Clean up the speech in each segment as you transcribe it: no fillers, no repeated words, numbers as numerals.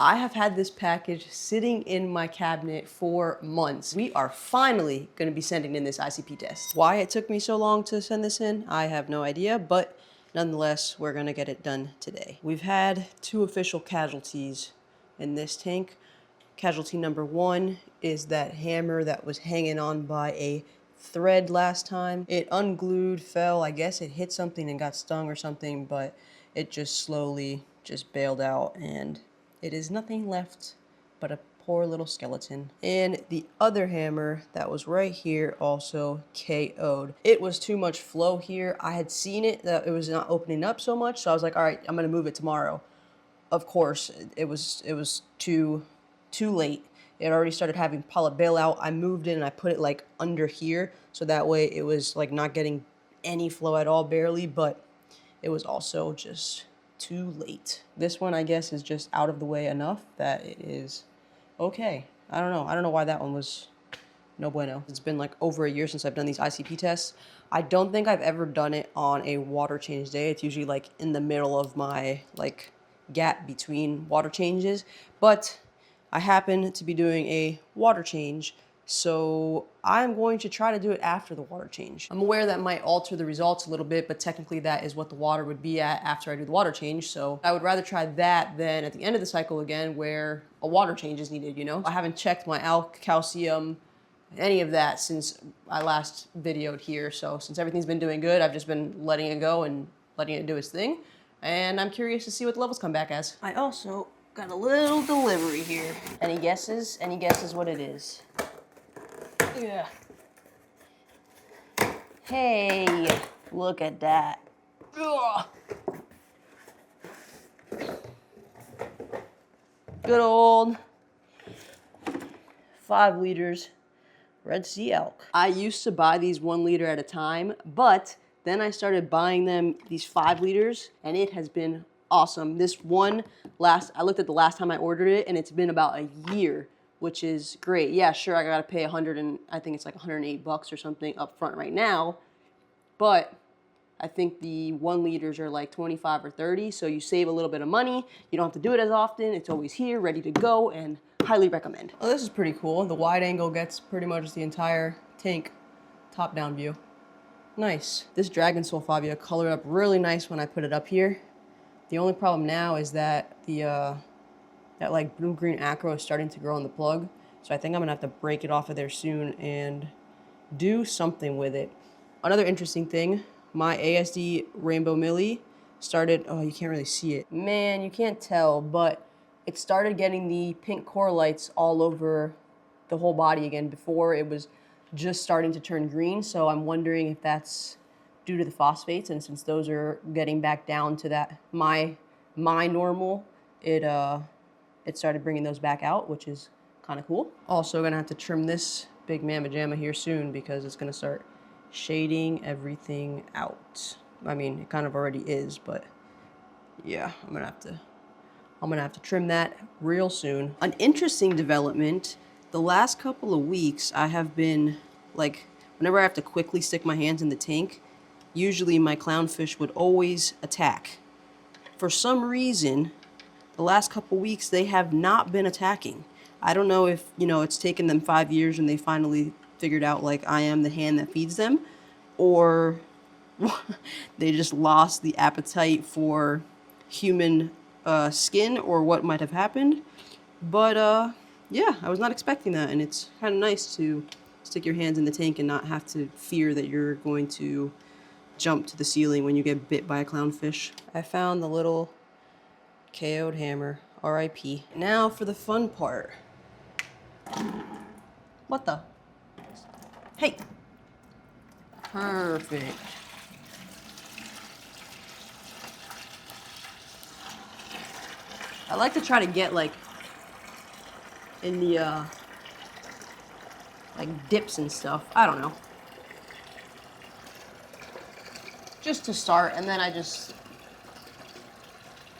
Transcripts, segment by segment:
I have had this package sitting in my cabinet for months. We are finally going to be sending in this ICP test. Why it took me so long to send this in, I have no idea, but nonetheless, we're going to get it done today. We've had 2 official casualties in this tank. Casualty number 1 is that hammer that was hanging on by a thread last time. It unglued, fell, I guess it hit something and got stung or something, but it just slowly just bailed out and it is nothing left but a poor little skeleton. And the other hammer that was right here also KO'd. It was too much flow here. I had seen it, that it was not opening up so much, so I was like, all right, I'm gonna move it tomorrow. Of course, it was too late. It already started having polyp bailout. I moved it and I put it like under here, so that way it was like not getting any flow at all, barely, but it was also just too late. This one, I guess, is just out of the way enough that it is okay. I don't know why that one was no bueno. It's been like over a year since I've done these ICP tests. I don't think I've ever done it on a water change day. It's usually like in the middle of my like gap between water changes, but I happen to be doing a water change, so I'm going to try to do it after the water change. I'm aware that might alter the results a little bit, but technically that is what the water would be at after I do the water change, so I would rather try that than at the end of the cycle again where a water change is needed, you know? I haven't checked my alk, calcium, any of that since I last videoed here, so since everything's been doing good, I've just been letting it go and letting it do its thing, and I'm curious to see what the levels come back as. I also got a little delivery here. Any guesses? Any guesses what it is? Yeah. Hey, look at that. Ugh. Good old 5 liters Red Sea elk. I used to buy these 1 liter at a time, but then I started buying them these 5 liters and it has been awesome. This one, I looked at the last time I ordered it and it's been about a year, which is great. Yeah, sure, I gotta pay I think it's like 108 bucks or something up front right now, but I think the 1 liters are like 25 or 30, so you save a little bit of money. You don't have to do it as often. It's always here, ready to go, and highly recommend. Oh, this is pretty cool. The wide angle gets pretty much the entire tank top-down view. Nice. This Dragon Sulfavia colored up really nice when I put it up here. The only problem now is that that like blue-green acro is starting to grow on the plug. So I think I'm gonna have to break it off of there soon and do something with it. Another interesting thing, my ASD Rainbow Millie started, oh, you can't really see it. Man, you can't tell, but it started getting the pink core lights all over the whole body again. Before it was just starting to turn green. So I'm wondering if that's due to the phosphates, and since those are getting back down to that my normal, it started bringing those back out, which is kind of cool. Also gonna have to trim this big mamma jamma here soon because it's gonna start shading everything out. I mean, it kind of already is, but yeah, I'm gonna have to trim that real soon. An interesting development, the last couple of weeks I have been like, whenever I have to quickly stick my hands in the tank, usually my clownfish would always attack. For some reason, the last couple weeks, they have not been attacking. I don't know if, you know, it's taken them 5 years and they finally figured out, like, I am the hand that feeds them, or they just lost the appetite for human skin, or what might have happened. But, yeah, I was not expecting that, and it's kind of nice to stick your hands in the tank and not have to fear that you're going to jump to the ceiling when you get bit by a clownfish. I found the little KO'd hammer, R.I.P. Now for the fun part. What the? Hey! Perfect. I like to try to get like in the like dips and stuff. I don't know. Just to start, and then I just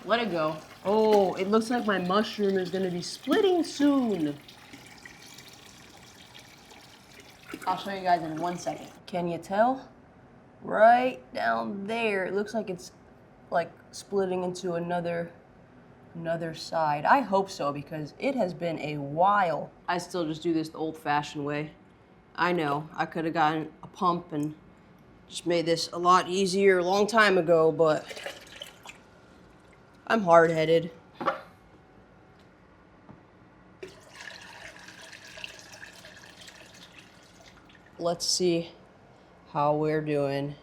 let it go. Oh, it looks like my mushroom is gonna be splitting soon. I'll show you guys in 1 second. Can you tell? Right down there, it looks like it's like splitting into another another side. I hope so, because it has been a while. I still just do this the old-fashioned way. I know, I could have gotten a pump and just made this a lot easier a long time ago, but I'm hard-headed. Let's see how we're doing.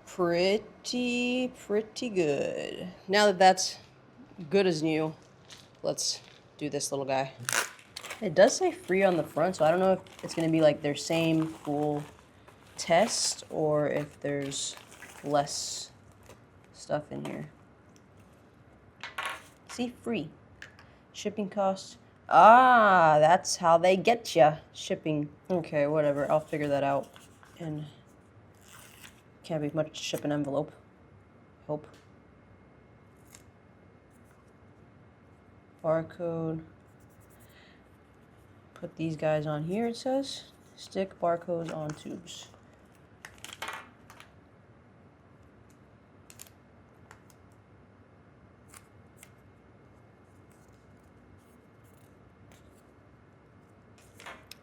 Pretty good. Now that that's good as new, let's do this little guy. It does say free on the front, so I don't know if it's gonna be like their same full test or if there's less stuff in here. See, free. Shipping costs. Ah, that's how they get ya. Shipping. Okay, whatever. I'll figure that out. And can't be much to ship an envelope. Hope. Barcode. Put these guys on here, it says. Stick barcodes on tubes.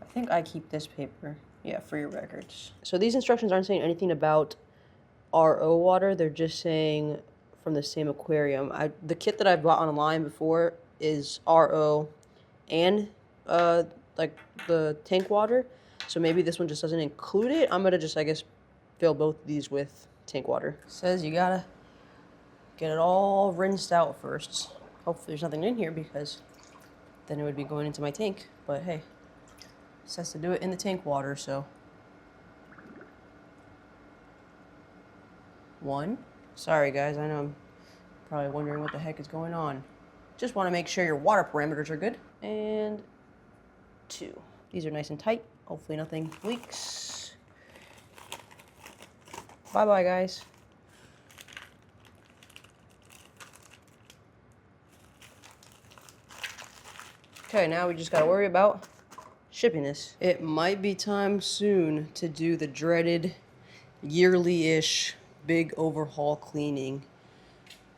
I think I keep this paper. Yeah, for your records. So these instructions aren't saying anything about RO water. They're just saying from the same aquarium. The kit that I bought online before is RO and like the tank water. So maybe this one just doesn't include it. I'm gonna just, I guess, fill both of these with tank water. It says you gotta get it all rinsed out first. Hopefully there's nothing in here, because then it would be going into my tank. But hey, it says to do it in the tank water, so. 1. Sorry guys, I know I'm probably wondering what the heck is going on. Just want to make sure your water parameters are good. And 2. These are nice and tight. Hopefully nothing leaks. Bye-bye, guys. Okay, now we just gotta worry about shipping this. It might be time soon to do the dreaded yearly-ish big overhaul cleaning.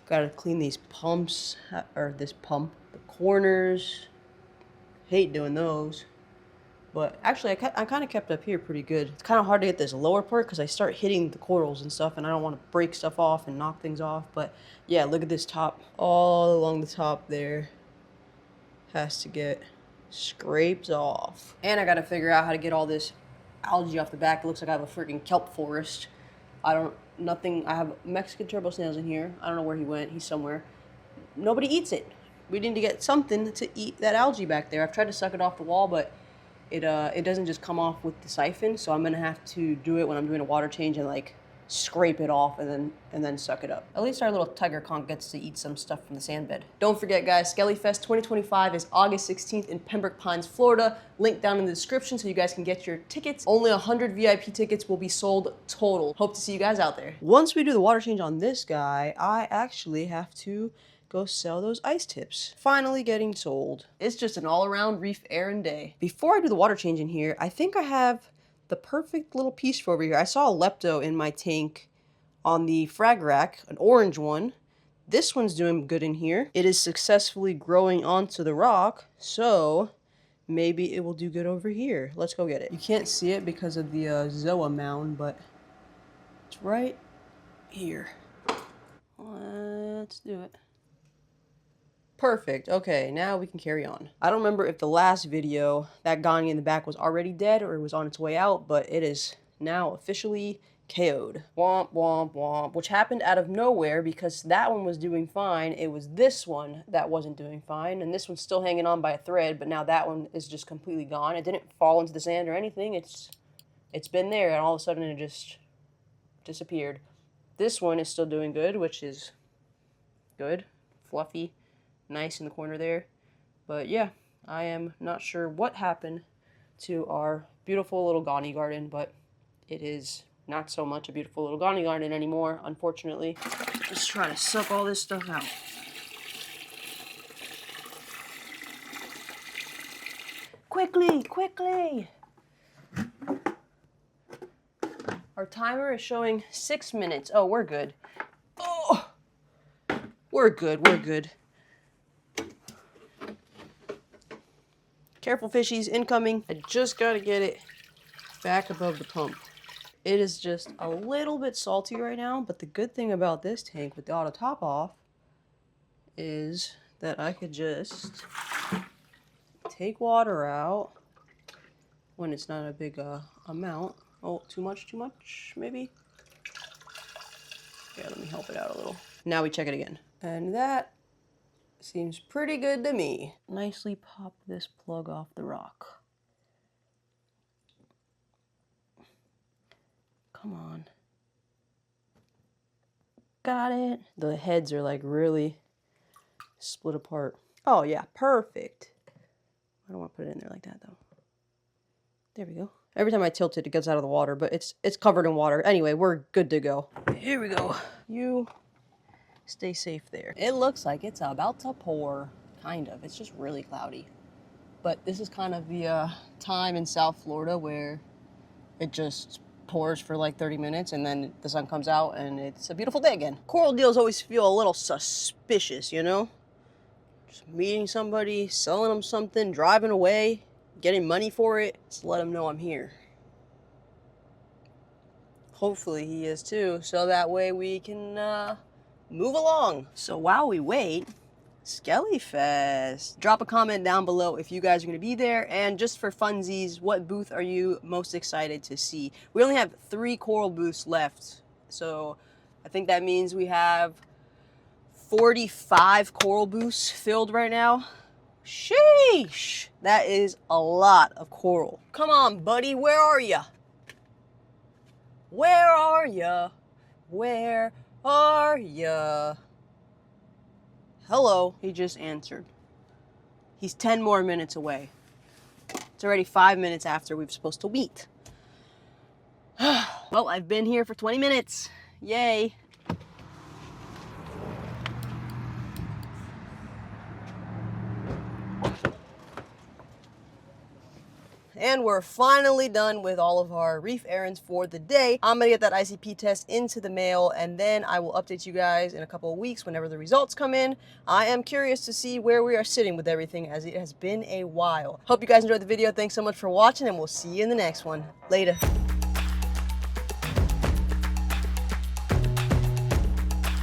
Gotta clean these pumps, or this pump, the corners. Hate doing those. But actually, I kind of kept up here pretty good. It's kind of hard to get this lower part because I start hitting the corals and stuff, and I don't want to break stuff off and knock things off. But yeah, look at this top. All along the top there has to get scraped off. And I got to figure out how to get all this algae off the back. It looks like I have a freaking kelp forest. I have Mexican turbo snails in here. I don't know where he went. He's somewhere. Nobody eats it. We need to get something to eat that algae back there. I've tried to suck it off the wall, but it doesn't just come off with the siphon, so I'm gonna have to do it when I'm doing a water change and like scrape it off and then suck it up. At least our little tiger conch gets to eat some stuff from the sand bed. Don't forget, guys, Skellyfest 2025 is August 16th in Pembroke Pines, Florida. Link down in the description so you guys can get your tickets. Only 100 VIP tickets will be sold total. Hope to see you guys out there. Once we do the water change on this guy, I actually have to go sell those ice tips. Finally getting sold. It's just an all-around reef errand day. Before I do the water change in here, I think I have the perfect little piece for over here. I saw a lepto in my tank on the frag rack, an orange one. This one's doing good in here. It is successfully growing onto the rock, so maybe it will do good over here. Let's go get it. You can't see it because of the zoa mound, but it's right here. Let's do it. Perfect. Okay, now we can carry on. I don't remember if the last video, that Ghani in the back was already dead or it was on its way out, but it is now officially KO'd. Womp, womp, womp. Which happened out of nowhere because that one was doing fine. It was this one that wasn't doing fine, and this one's still hanging on by a thread, but now that one is just completely gone. It didn't fall into the sand or anything. It's been there, and all of a sudden it just disappeared. This one is still doing good, which is good. Fluffy. Nice in the corner there. But yeah, I am not sure what happened to our beautiful little Ghani garden, but it is not so much a beautiful little Ghani garden anymore, unfortunately. Let's try to suck all this stuff out. Quickly, quickly! Our timer is showing 6 minutes. Oh, we're good. Oh! We're good, we're good. Careful fishies, incoming. I just gotta get it back above the pump. It is just a little bit salty right now, but the good thing about this tank with the auto top off is that I could just take water out when it's not a big amount. Oh, too much, maybe? Yeah, let me help it out a little. Now we check it again. And that seems pretty good to me. Nicely pop this plug off the rock. Come on. Got it. The heads are like really split apart. Oh yeah, perfect. I don't want to put it in there like that though. There we go. Every time I tilt it, it gets out of the water, but it's covered in water. Anyway, we're good to go. Here we go. You stay safe there. It looks like it's about to pour. Kind of. It's just really cloudy. But this is kind of the time in South Florida where it just pours for like 30 minutes and then the sun comes out and it's a beautiful day again. Coral deals always feel a little suspicious, you know? Just meeting somebody, selling them something, driving away, getting money for it. Just let them know I'm here. Hopefully he is too, so that way we can move along. So while we wait, Skelly Fest. Drop a comment down below if you guys are going to be there, and just for funsies, what booth are you most excited to see? We only have 3 coral booths left, so I think that means we have 45 coral booths filled right now. Sheesh! That is a lot of coral. Come on, buddy, where are ya? Where are ya? Where are ya? Hello, he just answered. He's 10 more minutes away. It's already 5 minutes after we're supposed to meet. Well, I've been here for 20 minutes. Yay. And we're finally done with all of our reef errands for the day. I'm gonna get that ICP test into the mail, and then I will update you guys in a couple of weeks whenever the results come in. I am curious to see where we are sitting with everything, as it has been a while. Hope you guys enjoyed the video. Thanks so much for watching, and we'll see you in the next one. Later.